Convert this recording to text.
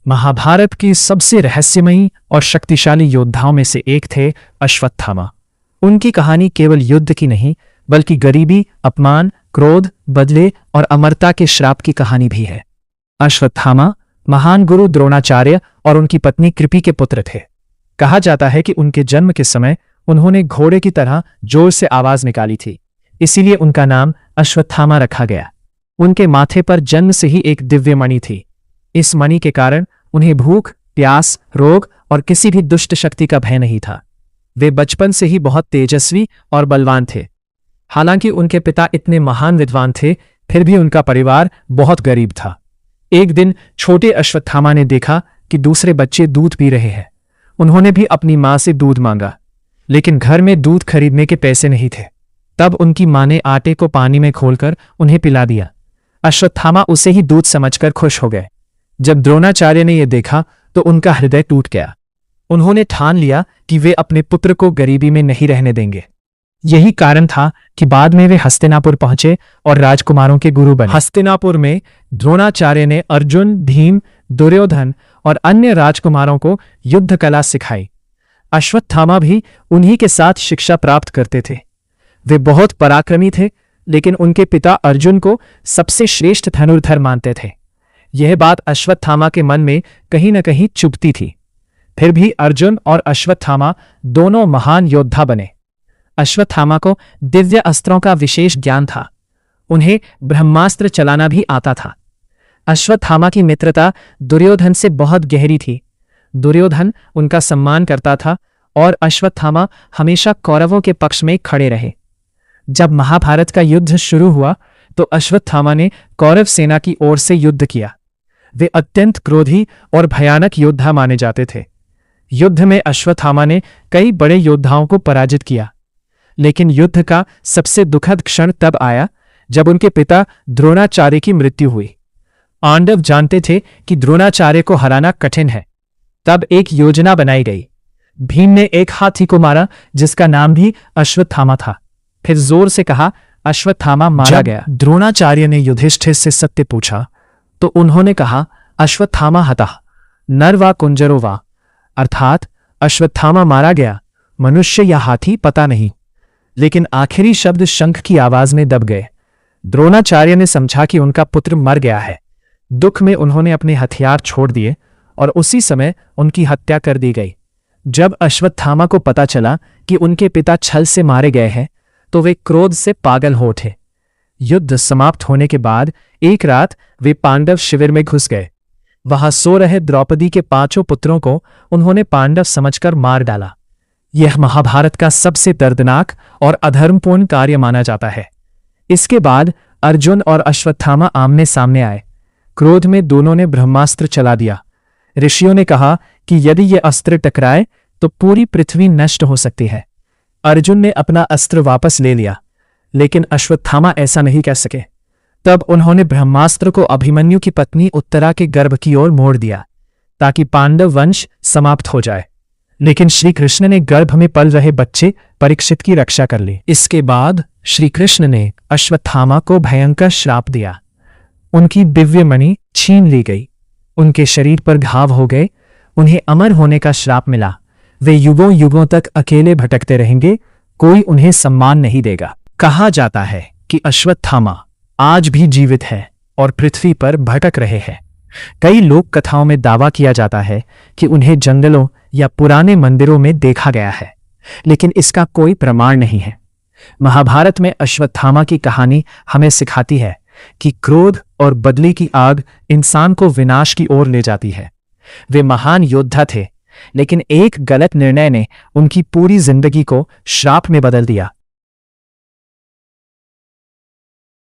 महाभारत की सबसे रहस्यमयी और शक्तिशाली योद्धाओं में से एक थे अश्वत्थामा। उनकी कहानी केवल युद्ध की नहीं, बल्कि गरीबी, अपमान, क्रोध, बदले और अमरता के श्राप की कहानी भी है। अश्वत्थामा महान गुरु द्रोणाचार्य और उनकी पत्नी कृपि के पुत्र थे। कहा जाता है कि उनके जन्म के समय उन्होंने घोड़े की तरह जोर से आवाज निकाली थी, इसीलिए उनका नाम अश्वत्थामा रखा गया। उनके माथे पर जन्म से ही एक दिव्य मणि थी। इस मणि के कारण उन्हें भूख, प्यास, रोग और किसी भी दुष्ट शक्ति का भय नहीं था। वे बचपन से ही बहुत तेजस्वी और बलवान थे। हालांकि उनके पिता इतने महान विद्वान थे, फिर भी उनका परिवार बहुत गरीब था। एक दिन छोटे अश्वत्थामा ने देखा कि दूसरे बच्चे दूध पी रहे हैं। उन्होंने भी अपनी मां से दूध मांगा, लेकिन घर में दूध खरीदने के पैसे नहीं थे। तब उनकी मां ने आटे को पानी में घोलकर उन्हें पिला दिया। अश्वत्थामा उसे ही दूध समझकर खुश हो गए। जब द्रोणाचार्य ने यह देखा तो उनका हृदय टूट गया। उन्होंने ठान लिया कि वे अपने पुत्र को गरीबी में नहीं रहने देंगे। यही कारण था कि बाद में वे हस्तिनापुर पहुंचे और राजकुमारों के गुरु बने। हस्तिनापुर में द्रोणाचार्य ने अर्जुन, भीम, दुर्योधन और अन्य राजकुमारों को युद्ध कला सिखाई। अश्वत्थामा भी उन्हीं के साथ शिक्षा प्राप्त करते थे। वे बहुत पराक्रमी थे, लेकिन उनके पिता अर्जुन को सबसे श्रेष्ठ धनुर्धर मानते थे। यह बात अश्वत्थामा के मन में कहीं न कहीं चुभती थी। फिर भी अर्जुन और अश्वत्थामा दोनों महान योद्धा बने। अश्वत्थामा को दिव्य अस्त्रों का विशेष ज्ञान था। उन्हें ब्रह्मास्त्र चलाना भी आता था। अश्वत्थामा की मित्रता दुर्योधन से बहुत गहरी थी। दुर्योधन उनका सम्मान करता था और अश्वत्थामा हमेशा कौरवों के पक्ष में खड़े रहे। जब महाभारत का युद्ध शुरू हुआ तो अश्वत्थामा ने कौरव सेना की ओर से युद्ध किया। वे अत्यंत क्रोधी और भयानक योद्धा माने जाते थे। युद्ध में अश्वत्थामा ने कई बड़े योद्धाओं को पराजित किया, लेकिन युद्ध का सबसे दुखद क्षण तब आया जब उनके पिता द्रोणाचार्य की मृत्यु हुई। पांडव जानते थे कि द्रोणाचार्य को हराना कठिन है। तब एक योजना बनाई गई। भीम ने एक हाथी को मारा जिसका नाम भी अश्वत्थामा था। फिर जोर से कहा, अश्वत्थामा मारा गया। द्रोणाचार्य ने युधिष्ठिर से सत्य पूछा तो उन्होंने कहा, अश्वत्थामा हतः नर वा कुंजरो वा, अर्थात अश्वत्थामा मारा गया, मनुष्य या हाथी पता नहीं। लेकिन आखिरी शब्द शंख की आवाज में दब गए। द्रोणाचार्य ने समझा कि उनका पुत्र मर गया है। दुख में उन्होंने अपने हथियार छोड़ दिए और उसी समय उनकी हत्या कर दी गई। जब अश्वत्थामा को पता चला कि उनके पिता छल से मारे गए हैं तो वे क्रोध से पागल हो उठे। युद्ध समाप्त होने के बाद एक रात वे पांडव शिविर में घुस गए। वहां सो रहे द्रौपदी के 5 पुत्रों को उन्होंने पांडव समझकर मार डाला। यह महाभारत का सबसे दर्दनाक और अधर्मपूर्ण कार्य माना जाता है। इसके बाद अर्जुन और अश्वत्थामा आमने सामने आए। क्रोध में दोनों ने ब्रह्मास्त्र चला दिया। ऋषियों ने कहा कि यदि यह अस्त्र टकराए तो पूरी पृथ्वी नष्ट हो सकती है। अर्जुन ने अपना अस्त्र वापस ले लिया, लेकिन अश्वत्थामा ऐसा नहीं कर सके। तब उन्होंने ब्रह्मास्त्र को अभिमन्यु की पत्नी उत्तरा के गर्भ की ओर मोड़ दिया ताकि पांडव वंश समाप्त हो जाए। लेकिन श्री कृष्ण ने गर्भ में पल रहे बच्चे परीक्षित की रक्षा कर ली। इसके बाद श्री कृष्ण ने अश्वत्थामा को भयंकर श्राप दिया। उनकी दिव्य मणि छीन ली गई। उनके शरीर पर घाव हो गए। उन्हें अमर होने का श्राप मिला। वे युगों युगों तक अकेले भटकते रहेंगे। कोई उन्हें सम्मान नहीं देगा। कहा जाता है कि अश्वत्थामा आज भी जीवित है और पृथ्वी पर भटक रहे हैं। कई लोक कथाओं में दावा किया जाता है कि उन्हें जंगलों या पुराने मंदिरों में देखा गया है, लेकिन इसका कोई प्रमाण नहीं है। महाभारत में अश्वत्थामा की कहानी हमें सिखाती है कि क्रोध और बदले की आग इंसान को विनाश की ओर ले जाती है। वे महान योद्धा थे, लेकिन एक गलत निर्णय ने उनकी पूरी जिंदगी को श्राप में बदल दिया।